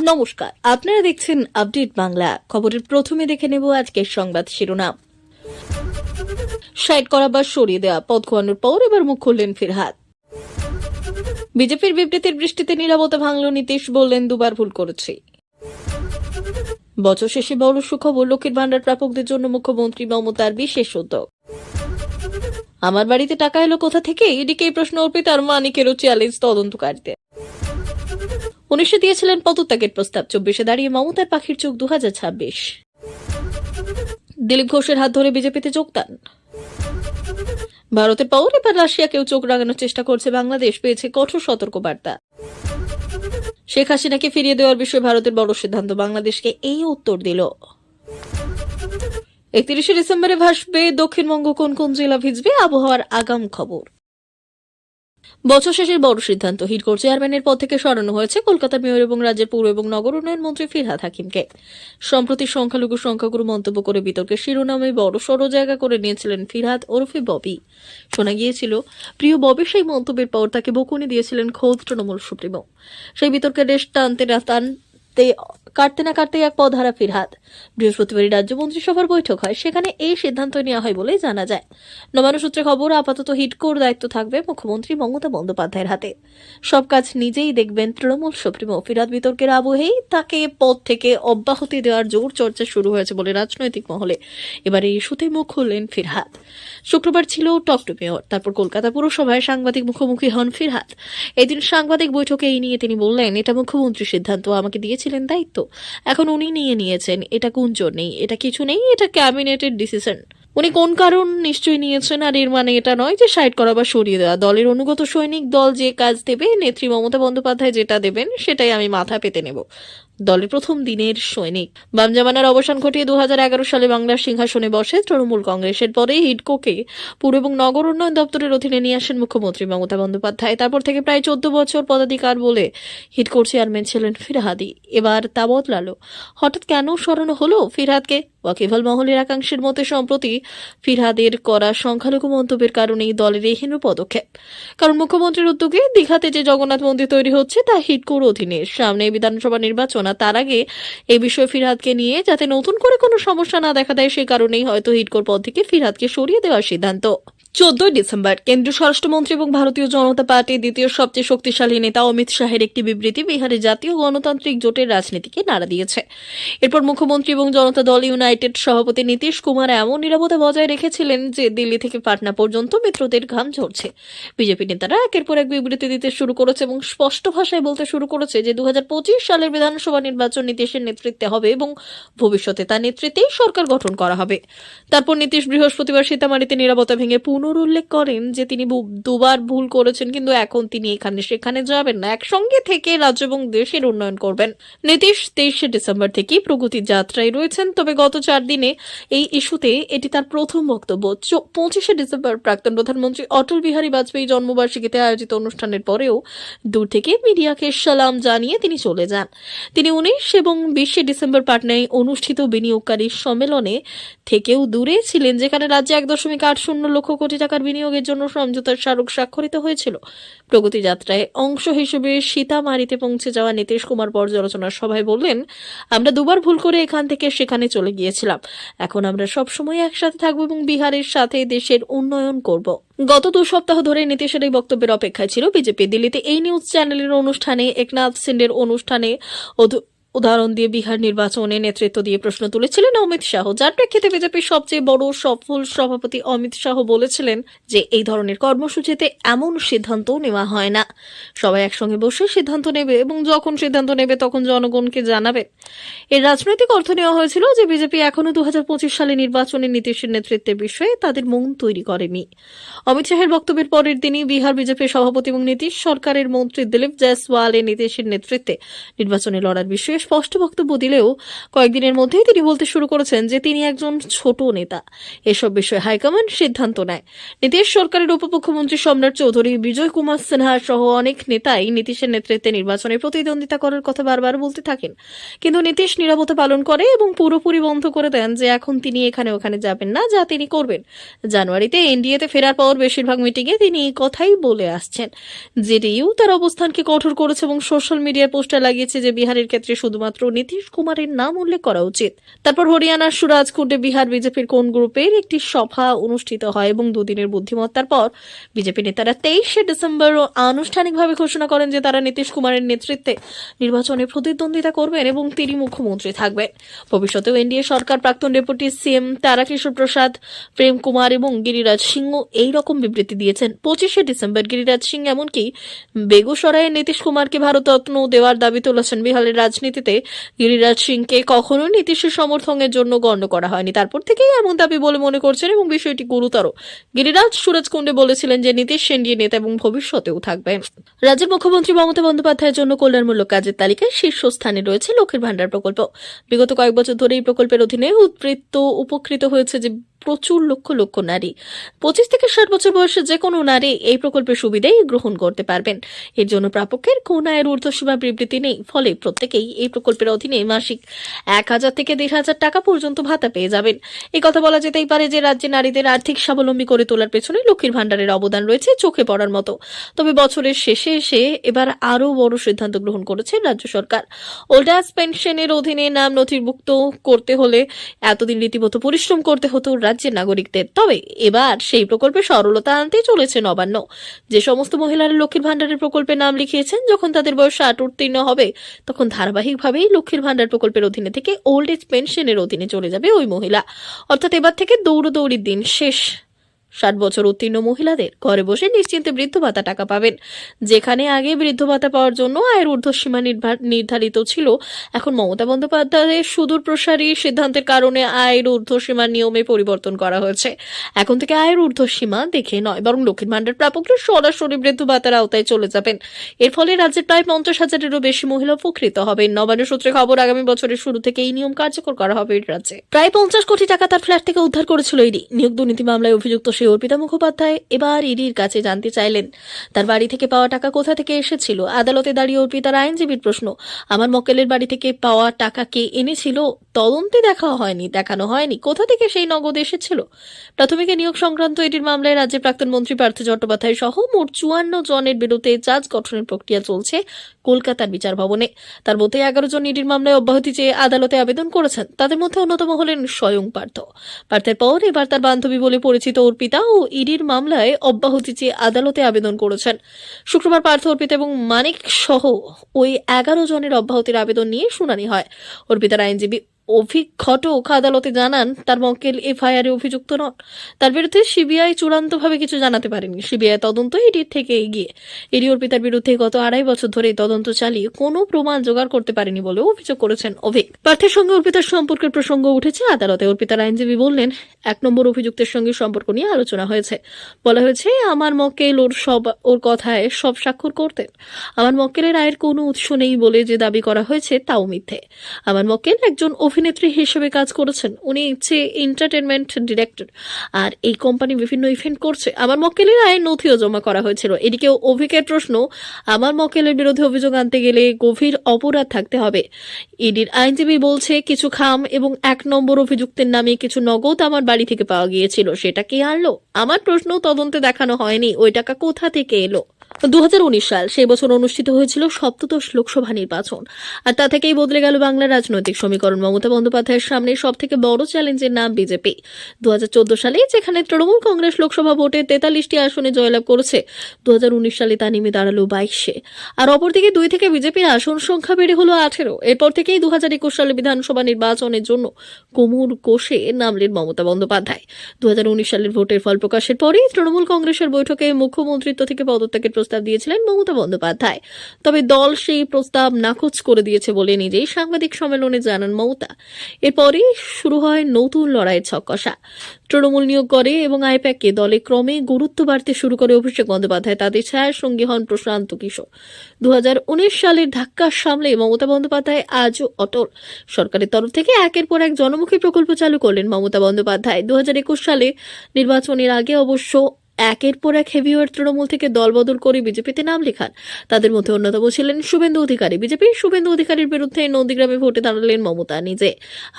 নমস্কার, আপনারা দেখছেন আপডেট বাংলা। খবরের প্রথমে দেখে নেব আজকের সংবাদ শিরোনাম। সাইড করা বা সরিয়ে দেওয়া, পদ খোয়ানোর পর এবার মুখ খুললেন ফিরহাদ। বিজেপির বিবৃতির বৃষ্টিতে নীরবতা ভাঙল নীতিশ, বললেন দুবার ভুল করেছি। বছর শেষে বড় সুখবর, লক্ষ্মীর ভান্ডার প্রাপকদের জন্য মুখ্যমন্ত্রী মমতার বিশেষ উদ্যোগ। আমার বাড়িতে টাকা এলো কোথা থেকে, এদিকে এই প্রশ্ন অর্পিতার মানিকেরও চ্যালেঞ্জ তদন্তকারীদের। 19 দিয়েছিলেন পদত্যাগের প্রস্তাব, 24 দাঁড়িয়ে মমতার পাখির চোখ 2026। দিলীপ ঘোষের হাত ধরে বিজেপিতে যোগদান। ভারতের পর এবার রাশিয়াকেও চোখ রাঙানোর চেষ্টা করছে বাংলাদেশ, পেয়েছে কঠোর সতর্কবার্তা। শেখ হাসিনাকে ফিরিয়ে দেওয়ার বিষয়ে ভারতের বড় সিদ্ধান্ত, বাংলাদেশকে এই উত্তর দিল। 31 ডিসেম্বরে ভাসবে দক্ষিণবঙ্গ, কোন কোন জেলা ভিজবে, আবহাওয়ার আগাম খবর। বছর শেষের বড় সিদ্ধান্ত, হিডকোর চেয়ারম্যানের পদ থেকে সরানো হয়েছে কলকাতা মেয়র এবং রাজ্যের পৌর এবং নগর উন্নয়ন মন্ত্রী ফিরহাদ হাকিমকে। সম্প্রতি সংখ্যাগুরু মন্তব্য করে বিতর্কের শিরোনামে বড় সড় জায়গা করে নিয়েছিলেন ফিরহাদ ওরফে ববি। শোনা গিয়েছিল প্রিয় ববির সেই মন্তব্যের পর তাকে বকুনি দিয়েছিলেন খোদ তৃণমূল সুপ্রিমো। সেই বিতর্কের রেশ কাটতে না কাটতে এক পদ হারা ফিরহাদ। বৃহস্পতিবারই রাজ্য মন্ত্রিসভার বৈঠক হয়, সেখানে এই সিদ্ধান্ত নেওয়া হয় বলে জানা যায়। নবান্ন সূত্রে খবর, আপাতত হিডকোর দায়িত্ব থাকবে মুখ্যমন্ত্রী মমতা বন্দ্যোপাধ্যায়ের হাতে। সব কাজ নিজেই দেখবেন তৃণমূল সুপ্রিমো। ফিরহাদ বিতর্কের আবহেই তাকে পদ থেকে অব্যাহতি দেওয়ার জোর চর্চা শুরু হয়েছে বলে রাজনৈতিক মহলে। এবার এই ইস্যুতে মুখ খুললেন ফিরহাদ। শুক্রবার ছিল টক টু মেয়র, তারপর কলকাতা পুরসভায় সাংবাদিক মুখোমুখি হন ফিরহাদ। এদিন সাংবাদিক বৈঠকে এই নিয়ে তিনি বললেন, এটা মুখ্যমন্ত্রীর সিদ্ধান্ত, আমাকে দিয়েছিলেন দায়িত্ব, এখন উনি নিয়ে নিয়েছেন। এটা গুঞ্জন নেই, এটা কিছু নেই, এটা ক্যাবিনেটের ডিসিশন। উনি কোন কারণ নিশ্চয়ই নিয়েছেন, আর এর মানে এটা নয় যে সাইড করা বা সরিয়ে দেওয়া। দলের অনুগত সৈনিক, দল যে কাজ দেবে, নেত্রী মমতা বন্দ্যোপাধ্যায় যেটা দেবেন সেটাই আমি মাথা পেতে নেব। দলের প্রথম দিনের সৈনিক। বাম জামানার অবসান ঘটিয়ে 2011 সালে বাংলার সিংহাসনে বসে তৃণমূল কংগ্রেসের পরে হিডকোকে পুর এবং নগর উন্নয়ন দপ্তরের অধীনে নিয়ে আসেন মুখ্যমন্ত্রী মমতা বন্দ্যোপাধ্যায়। তারপর থেকে প্রায় 14 বছর পদাধিকার বলে হিডকোর চেয়ারম্যান ছিলেন ফিরহাদি। এবার তা বদলালো। হঠাৎ কেন সরানো হলো ফিরহাদকে? ওয়াকিবহাল মহলের একাংশের মতে সম্প্রতি ফিরহাদের করা সংখ্যালঘু মন্তব্যের কারণেই দলের এই হীন পদক্ষেপ। কারণ মুখ্যমন্ত্রীর উদ্যোগে দীঘাতে যে জগন্নাথ মন্দির তৈরি হচ্ছে তা হিডকোর অধীনে। সামনে বিধানসভা নির্বাচন, তার আগে এই বিষয়ে ফিরহাদকে নিয়ে যাতে নতুন করে কোনো সমস্যা না দেখা দেয়, সেই কারণেই হয়তো হিডকোর পদ থেকে ফিরহাদকে সরিয়ে দেওয়ার সিদ্ধান্ত। 14 ডিসেম্বর কেন্দ্রীয় স্বরাষ্ট্রমন্ত্রী এবং ভারতীয় জনতা পার্টির দ্বিতীয় সবচেয়ে শক্তিশালী নেতা অমিত শাহের একটি বিবৃতি বিহারের জাতীয় গণতান্ত্রিক জোটের রাজনীতিকে নাড়া দিয়েছে। এরপর মুখ্যমন্ত্রী এবং জনতা দল ইউনাইটেড সভাপতি নীতিশ কুমার এমন নীরবতা বজায় রেখেছিলেন যে দিল্লি থেকে পাটনা পর্যন্ত মিত্রদের ঘাম ঝরছে। বিজেপি নেতারা একের পর এক বিবৃতি দিতে শুরু করেছে এবং স্পষ্ট ভাষায় বলতে শুরু করেছে যে 2025 সালের বিধানসভা নির্বাচন নীতিশের নেতৃত্বে হবে এবং ভবিষ্যতে তার নেতৃত্বেই সরকার গঠন করা হবে। তারপর নীতিশ বৃহস্পতিবার সীতামারিতে নীরবতা ভেঙে উল্লেখ করেন যে তিনি দুবার ভুল করেছেন, কিন্তু এখন তিনি এখানে সেখানে যাবেন না, একসঙ্গে থেকে রাজ্য এবং দেশের উন্নয়ন করবেন। নীতিশ 23 ডিসেম্বর থেকে প্রগতি যাত্রায় রয়েছেন, তবে গত 4 দিনে এই ইস্যুতে এটি তার প্রথম বক্তব্য। 25 ডিসেম্বর প্রাক্তন প্রধানমন্ত্রী অটল বিহারী বাজপেয়ী জন্মবার্ষিকীতে আয়োজিত অনুষ্ঠানের পরেও দূর থেকে মিডিয়াকে সালাম জানিয়ে তিনি চলে যান। তিনি 19 এবং 20 ডিসেম্বর পাটনায় অনুষ্ঠিত বিনিয়োগকারী সম্মেলনে থেকেও দূরে ছিলেন, যেখানে রাজ্যে 1.80 লক্ষ কোটি টাকার বিনিয়োগের জন্য সমঝোতার স্মারক স্বাক্ষরিত হয়েছিল। প্রগতি যাত্রায় অংশ হিসেবে সীতামারিতে পৌঁছে যাওয়া নীতিশ কুমার পর্যালোচনা সভায় বললেন, আমরা দুবার ভুল করে এখান থেকে সেখানে চলে গিয়েছিলাম, এখন আমরা সবসময় একসাথে থাকবো এবং বিহারের সাথে দেশের উন্নয়ন করব। গত 2 সপ্তাহ ধরে নীতিশের এই বক্তব্যের অপেক্ষায় ছিল বিজেপি। দিল্লিতে এই নিউজ চ্যানেলের অনুষ্ঠানে একনাথ সিন্ডের অনুষ্ঠানে উদাহরণ দিয়ে বিহার নির্বাচনে নেতৃত্ব দিয়ে প্রশ্ন তুলেছিলেন অমিত শাহ, যার প্রেক্ষিতে বিজেপির সবচেয়ে বড় সফল সভাপতি অমিত শাহ বলেছিলেন যে এই ধরনের কর্মসূচিতে এমন সিদ্ধান্ত নেওয়া হয় না, সবাই একসঙ্গে বসে সিদ্ধান্ত নেবে এবং যখন সিদ্ধান্ত নেবে তখন জনগণকে জানাবে। এর রাজনৈতিক অর্থ নেওয়া হয়েছিল যে বিজেপি এখনো 2025 সালে নির্বাচনে নীতিশের নেতৃত্বের বিষয়ে তাদের মন তৈরি করেনি। অমিত শাহের বক্তব্যের পরের দিনই বিহার বিজেপির সভাপতি এবং নীতিশ সরকারের মন্ত্রী দিলীপ জয়সওয়াল নীতিশের নেতৃত্বে নির্বাচনে লড়ার বিষয়ে স্পষ্ট বক্তব্য দিলেও কয়েকদিনের মধ্যেই তিনি বলতে শুরু করেছেন যে তিনি একজন ছোট নেতা, এসব বিষয়ে হাইকমান্ড সিদ্ধান্ত নেয়। নীতিশ সরকারের উপমুখ্যমন্ত্রী সম্রাট চৌধুরী, বিজয় কুমার সিনহা সহ অনেক নেতাই নীতিশের নেতৃত্বে নির্বাচনে প্রতিদ্বন্দ্বিতা করার কথা বারবার বলতে থাকেন, কিন্তু নীতিশ নীরবতা পালন করে এবং পুরোপুরি বন্ধ করে দেন যে এখন তিনি এখানে ওখানে যাবেন না, যা তিনি করবেন। জানুয়ারিতে এনডিএতে ফেরার পর বেশিরভাগ মিটিংয়ে তিনি এই কথাই বলে আসছেন। জেডিইউ তার অবস্থানকে কঠোর করেছে এবং সোশ্যাল মিডিয়ায় পোস্টার লাগিয়েছে যে বিহারের ক্ষেত্রে শুধুমাত্র নীতিশ কুমারের নাম উল্লেখ করা উচিত। তারপর হরিয়ানার সুরাজকুণ্ডে বিহার বিজেপির কোন গ্রুপের একটি সভা অনুষ্ঠিত হয় এবং দুদিনের বুদ্ধিমত্তার পর বিজেপি নেতারা 23শে ডিসেম্বর আনুষ্ঠানিকভাবে ঘোষণা করেন যে তারা নীতিশ কুমারের নেতৃত্বে নির্বাচনে প্রতিদ্বন্দ্বিতা করবেন এবং তিনি মুখ্যমন্ত্রী থাকবেন। ভবিষ্যতেও এনডিএ সরকার প্রাক্তন ডেপুটি সিএম তারাকিশোর প্রসাদ, প্রেম কুমার এবং গিরিরাজ সিংহ এই রকম বিবৃতি দিয়েছেন। 25শে ডিসেম্বর গিরিরাজ সিং এমনকি বেগুসরায়ে নীতিশ কুমারকে ভারতরত্ন দেওয়ার দাবি তুলেছেন। বিহারের রাজনীতিতে গিরিরাজ সিংকে কখনো নীতিশের সমর্থনের জন্য গণ্য করা হয়নি, তারপর থেকেই এমন দাবি বলে মনে করছেন এবং বিষয়টি গুরুতর। গিরিরাজ সুরজকুণ্ডে বলেছিলেন যে নীতিশ এনডিএ নেতা এবং ভবিষ্যতেও থাকবেন। রাজ্যের মুখ্যমন্ত্রী মমতা বন্দ্যোপাধ্যায়ের জন্য কল্যাণমূলক কাজের তালিকায় শীর্ষস্থানে রয়েছে লক্ষ্মীর ভান্ডার প্রকল্প। বিগত কয়েক বছর ধরে এই প্রকল্পের অধীনে উপকৃত হয়েছে যে প্রচুর লক্ষ লক্ষ নারী। 25 থেকে 60 বছর বয়সে যে কোনো নারী এই প্রকল্পের সুবিধাই গ্রহণ করতে পারবেন। এর জন্য প্রাপকের কোন আয়ের ঊর্ধ্বসীমা বিবৃতি নেই, ফলে প্রত্যেকেই এই প্রকল্পের অধীনে মাসিক 1000 থেকে 1500 টাকা পর্যন্ত ভাতা পেয়ে যাবেন। এই কথা বলা যেতেই পারে যে রাজ্যে নারীদের আর্থিক স্বাবলম্বী করে তোলার পেছনে লক্ষ্মীর ভান্ডারের অবদান রয়েছে চোখে পড়ার মতো। তবে বছরের শেষে এসে এবার আরও বড় সিদ্ধান্ত গ্রহণ করেছে রাজ্য সরকার। ওল্ড এজ পেনশনের অধীনে নাম নথিভুক্ত করতে হলে এতদিন রীতিমতো পরিশ্রম করতে হতো রাজ্যের নাগরিকদের। তবে এবার সেই প্রকল্পে সরলতা আনতে চলেছে নবান্ন। যে সমস্ত মহিলারা লক্ষ্মীর ভান্ডারের প্রকল্পে নাম লিখিয়েছেন, যখন তাদের বয়স 60 উত্তীর্ণ হবে তখন ধারাবাহিকভাবেই লক্ষ্মীর ভান্ডার প্রকল্পের অধীনে থেকে ওল্ড এজ পেনশনের অধীনে চলে যাবে ওই মহিলা। অর্থাৎ এবার থেকে দৌড়দৌড়ির দিন শেষ। 60 বছর উত্তীর্ণ মহিলাদের ঘরে বসে নিশ্চিন্তে বৃদ্ধ ভাতা টাকা পাবেন। যেখানে আগে বৃদ্ধ ভাতা পাওয়ার জন্য আয়ের ঊর্ধ্বসীমা নির্ধারিত ছিল, এখন মমতা বন্দ্যোপাধ্যায়ের সুদূর প্রসারী সিদ্ধান্তের কারণে আয়ের ঊর্ধ্বসীমার নিয়মে পরিবর্তন করা হয়েছে। এখন থেকে আয়ের ঊর্ধ্বসীমা দেখে নয়, বরং লক্ষ্মীর ভান্ডার প্রাপকরা সরাসরি বৃদ্ধ ভাতার আওতায় চলে যাবেন। এর ফলে রাজ্যের প্রায় 50,000-এরও বেশি মহিলা উপকৃত হবেন। নবান্ন সূত্রে খবর, আগামী বছরের শুরু থেকে এই নিয়ম কার্যকর করা হবে। রাজ্যে প্রায় 50 কোটি টাকা তার ফ্ল্যাট থেকে উদ্ধার করেছিল ইডি। নিয়োগ দুর্নীতি মামলায় অভিযুক্ত সেই অর্পিতা মুখোপাধ্যায় এবার ইডির কাছে জানতে চাইলেন তার বাড়ি থেকে পাওয়া টাকা কোথা থেকে এসেছিল। আদালতে দাঁড়িয়ে অর্পিতার আইনজীবীর প্রশ্ন, আমার মক্কেলের বাড়ি থেকে পাওয়া টাকা কে এনেছিল তদন্তে দেখানো হয়নি কোথা থেকে সেই নগদ এসেছিল। প্রাথমিক নিয়োগ সংক্রান্ত ইডির মামলায় রাজ্যের প্রাক্তন মন্ত্রী পার্থ চট্টোপাধ্যায় সহ মোট 54 জনের বিরুদ্ধে জাজ গঠনের প্রক্রিয়া চলছে কলকাতার বিচার ভবনে। তার মধ্যে 11 জন ইডির মামলায় অব্যাহতি চেয়ে আদালতে আবেদন করেছেন। তাদের মধ্যে অন্যতম হলেন স্বয়ং পার্থের পর এবার তার বান্ধবী বলে পরিচিত অর্পিতা ও ইডির মামলায় অব্যাহতি চেয়ে আদালতে আবেদন করেছেন। শুক্রবার পার্থ, অর্পিতা এবং মানিক সহ ওই 11 জনের অব্যাহতির আবেদন নিয়ে শুনানি হয়। অর্পিতার আইনজীবী অভিক ঘটক আদালতে জানান তার মক্কেল এফআইআরে অভিযুক্ত নন। তার বিরুদ্ধে সিবিআই চূড়ান্তভাবে কিছু জানাতে পারেনি। সিবিআই তদন্ত ইডির থেকে এগিয়ে। ইডি অর্পিতার বিরুদ্ধে গত 2.5 বছর ধরে তদন্ত চালিয়ে কোনো প্রমাণ জোগাড় করতে পারেনি বলেও অভিযোগ করেছেন অভিক। পার্থের সঙ্গে অর্পিতার সম্পর্কের প্রসঙ্গ উঠেছে আদালতে। অর্পিতার আইনজীবী বললেন, 1 নম্বর অভিযুক্তের সঙ্গে সম্পর্ক নিয়ে আলোচনা হয়েছে। বলা হয়েছে আমার মক্কেল ওর কথায় সব স্বাক্ষর করতেন। আমার মক্কেলের আয়ের কোনো উৎস নেই বলে যে দাবি করা হয়েছে তাও মিথ্যে। আমার মক্কেল একজন অভিনেত্রী হিসেবে কাজ করেছেন। উনি এন্টারটেনমেন্ট ডিরেক্টর, আর এই কোম্পানি বিভিন্ন ইভেন্ট করছে। আমার মক্কেলের আয়ের নথিও জমা করা হয়েছিল। এদিকে অভিকের প্রশ্ন, আমার মক্কেলের বিরুদ্ধে অভিযোগ আনতে গেলে গভীর অপরাধ থাকতে হবে। ইডির আইনজীবী বলছে কিছু খাম এবং 1 নম্বর অভিযুক্তের নামে কিছু নগদ আমার বাড়ি থেকে পাওয়া গিয়েছিল। সেটা কে আনলো? আমার প্রশ্ন, তদন্তে দেখানো হয়নি ওই টাকা কোথা থেকে এলো। 2019 সাল, সেই বছর অনুষ্ঠিত হয়েছিল 17শ লোকসভা নির্বাচন, আর তা থেকেই বদলে গেল বাংলার রাজনৈতিক সমীকরণ। মমতা বন্দ্যোপাধ্যায়ের সামনে সব থেকে বড় চ্যালেঞ্জের নাম বিজেপি। 2014 সালে যেখানে তৃণমূল কংগ্রেস লোকসভা ভোটে 43টি আসনে জয়লাভ করেছে, 2019 সালে তা নেমে দাঁড়ালো 22-এ। আর অপরদিকে 2 থেকে বিজেপির আসন সংখ্যা বেড়ে হলো 18। এরপর থেকেই 2021 সালে বিধানসভা নির্বাচনের জন্য কোমর কষে নামলেন মমতা বন্দ্যোপাধ্যায়। 2019 সালের ভোটের ফল প্রকাশের পরেই তৃণমূল কংগ্রেসের বৈঠকে মুখ্যমন্ত্রিত্ব থেকে পদত্যাগের প্রস্তাব দিয়েছিলেন মমতা বন্দ্যোপাধ্যায়। তবে দল সেই প্রস্তাব নাকচ করে দিয়েছে বলে নিজেই সাংবাদিক সম্মেলনে জানান মমতা। এরপরই শুরু হয় নতুন লড়াইয়ের ছককষা। তৃণমূল নিয়োগ করে এবং আইপ্যাককে দলে ক্রমে গুরুত্ব বাড়তে শুরু করে অভিষেক বন্দ্যোপাধ্যায়। তাদের ছায়ার সঙ্গী হন প্রশান্ত কিশোর। 2019 সালের ধাক্কা সামলে মমতা বন্দ্যোপাধ্যায় আজও অটল। সরকারের তরফ থেকে একের পর এক জনমুখী প্রকল্প চালু করলেন মমতা বন্দ্যোপাধ্যায়। 2021 সালে নির্বাচনের আগে অবশ্য একের পর এক হেভিওয়েট তৃণমূল থেকে দলবদল করে বিজেপিতে নাম লেখান। তাদের মধ্যে অন্যতম ছিলেন শুভেন্দু অধিকারী। বিজেপির শুভেন্দু অধিকারীর বিরুদ্ধে নন্দীগ্রামে ভোটে দাঁড়ালেন মমতা, নিজে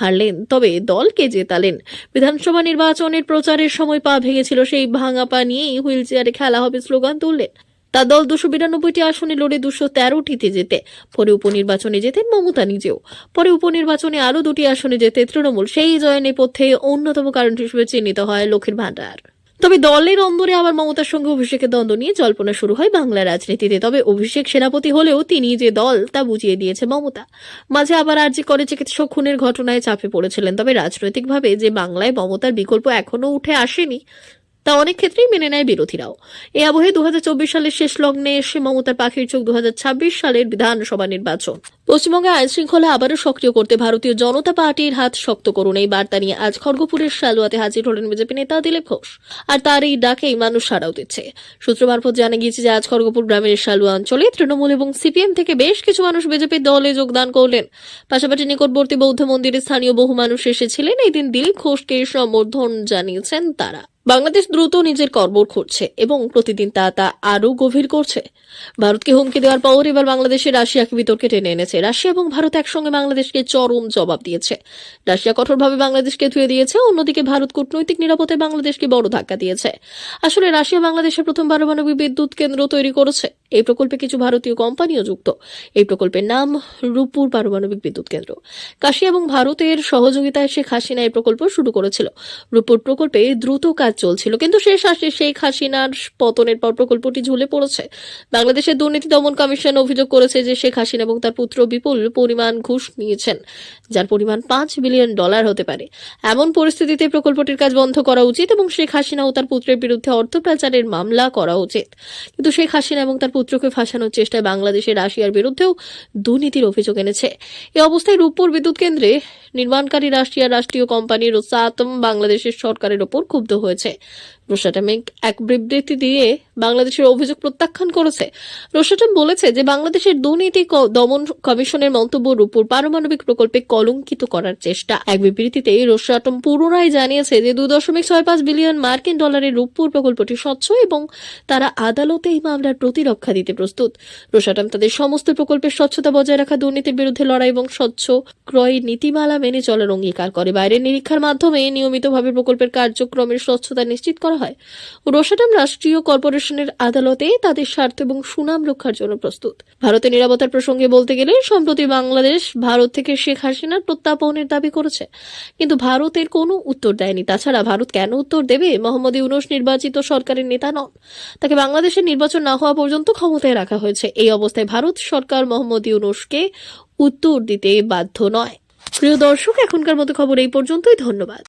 হারলেন তবে দলকে জেতালেন। বিধানসভা নির্বাচনের প্রচারের সময় পা ভেঙেছিল, সেই ভাঙা পা নিয়েই হুইল চেয়ারে খেলা হবে স্লোগান তুললেন। তার দল 292টি আসনে লড়ে 213টিতে জেতে। পরে উপনির্বাচনে জেতেন মমতা নিজেও। পরে উপনির্বাচনে আরো 2টি আসনে জেতে তৃণমূল। সেই জয় নেপথ্যে অন্যতম কারণ হিসেবে চিহ্নিত হয় লক্ষ্মীর ভান্ডার। তবে দলের অন্দরে আবার মমতার সঙ্গে অভিষেকের দ্বন্দ্ব নিয়ে জল্পনা শুরু হয় বাংলা রাজনীতিতে। তবে অভিষেক সেনাপতি হলেও তিনি যে দল তা বুঝিয়ে দিয়েছে মমতা। মাঝে আবার আরজি করে চিকিৎসক খুনের ঘটনায় চাপে পড়েছিলেন। তবে রাজনৈতিকভাবে যে বাংলায় মমতার বিকল্প এখনো উঠে আসেনি তা অনেক ক্ষেত্রেই মেনে নেয় বিরোধীরাও। এই আবহে 2024 সালের শেষ লগ্নে এসে মমতার পাখির চোখ 2026 সালের বিধানসভা নির্বাচন। পশ্চিমবঙ্গে আইন শৃঙ্খলা আবারও সক্রিয় করতে ভারতীয় জনতা পার্টির হাত শক্ত করুন, এই বার্তা নিয়ে আজ খড়গপুরের সালুয়াতে হাজির হলেন বিজেপি নেতা দিলীপ ঘোষ। আর তার এই ডাকেই মানুষ সাড়াও দিচ্ছে। সূত্র মারফত জানা গিয়েছে যে আজ খড়গপুর গ্রামের সালুয়া অঞ্চলে তৃণমূল এবং সিপিএম থেকে বেশ কিছু মানুষ বিজেপির দলে যোগদান করলেন। পাশাপাশি নিকটবর্তী বৌদ্ধ মন্দিরে স্থানীয় বহু মানুষ এসেছিলেন। এই দিন দিলীপ ঘোষকে সমর্থন জানিয়েছেন তারা। বাংলাদেশ দ্রুত নিজের কর্বর খুঁজছে এবং প্রতিদিন তা আরও গভীর করছে। ভারতকে হুমকি দেওয়ার পর এবার বাংলাদেশে রাশিয়াকে বিতর্কে টেনে এনেছে। রাশিয়া এবং ভারত একসঙ্গে বাংলাদেশকে চরম জবাব দিয়েছে। রাশিয়া কঠোরভাবে বাংলাদেশকে ধুয়ে দিয়েছে, অন্যদিকে ভারত কূটনৈতিক নিরাপত্তায় বাংলাদেশকে বড় ধাক্কা দিয়েছে। আসলে রাশিয়া বাংলাদেশের প্রথম পারমাণবিক বিদ্যুৎ কেন্দ্র তৈরি করেছে। এই প্রকল্পে কিছু ভারতীয় কোম্পানিও যুক্ত। এই প্রকল্পের নাম রূপপুর পারমাণবিক বিদ্যুৎ কেন্দ্র। কাশী এবং ভারতের সহযোগিতায় শেখ হাসিনা এই প্রকল্প শুরু করেছিল। রূপপুর প্রকল্পে দ্রুত কাজ চলছিল, কিন্তু শেষ আসে শেখ হাসিনার পতনের পর প্রকল্পটি ঝুলে পড়েছে। বাংলাদেশের দুর্নীতি দমন কমিশন অভিযোগ করেছে যে শেখ হাসিনা এবং তার পুত্র বিপুল পরিমাণ ঘুষ নিয়েছেন, যার পরিমাণ $5 বিলিয়ন হতে পারে। এমন পরিস্থিতিতে প্রকল্পটির কাজ বন্ধ করা উচিত এবং শেখ হাসিনা ও তার পুত্রের বিরুদ্ধে অর্থ পাচারের মামলা করা উচিত। কিন্তু শেখ হাসিনা এবং তার পুত্রকে ফাঁসানোর চেষ্টায় বাংলাদেশের রাশিয়ার বিরুদ্ধেও দুর্নীতির অভিযোগ এনেছে। এই অবস্থায় রূপপুর বিদ্যুৎ কেন্দ্রে নির্মাণকারী রাশিয়ার রাষ্ট্রীয় কোম্পানি রোসাটম বাংলাদেশের সরকারের ওপর ক্ষুব্ধ হয়েছে। রোসাটম এক বিবৃতি দিয়ে বাংলাদেশের অভিযোগ প্রত্যাখ্যান করেছে। রোসাটম বলেছে যে বাংলাদেশের দুর্নীতি দমন কমিশনের মন্তব্য রূপপুর পারমাণবিক প্রকল্পে কলঙ্কিত করার চেষ্টা। এক বিবৃতিতে রোসাটম পুনরায় জানিয়েছে যে $2.65 বিলিয়ন রূপপুর প্রকল্পটি স্বচ্ছ এবং তারা আদালতে এই মামলার প্রতিরক্ষা দিতে প্রস্তুত। রোসাটম তাদের সমস্ত প্রকল্পের স্বচ্ছতা বজায় রাখা, দুর্নীতির বিরুদ্ধে লড়াই এবং স্বচ্ছ ক্রয় নীতিমালা মেনে চলার অঙ্গীকার করে। বাইরের নিরীক্ষার মাধ্যমে নিয়মিতভাবে প্রকল্পের কার্যক্রমের স্বচ্ছতা নিশ্চিত করা হয়। রোসাটম রাষ্ট্রীয় কর্পোরেশনের আদালতে তাদের স্বার্থ এবং সুনাম রক্ষার জন্য প্রস্তুত। ভারতের নিরাপত্তার প্রসঙ্গে বলতে গেলে সম্প্রতি বাংলাদেশ ভারত থেকে শেখ হাসিনার প্রত্যাপনের দাবি করেছে, কিন্তু ভারতের কোনো উত্তর দেয়নি। তাছাড়া ভারত কেন উত্তর দেবে? মোহাম্মদ ইউনূস নির্বাচিত সরকারের নেতা নন, তাকে বাংলাদেশের নির্বাচন না হওয়া পর্যন্ত ক্ষমতায় রাখা হয়েছে। এই অবস্থায় ভারত সরকার মোহাম্মদ ইউনূসকে উত্তর দিতে বাধ্য নয়। প্রিয় দর্শক, এখনকার মতো খবর এই পর্যন্তই। ধন্যবাদ।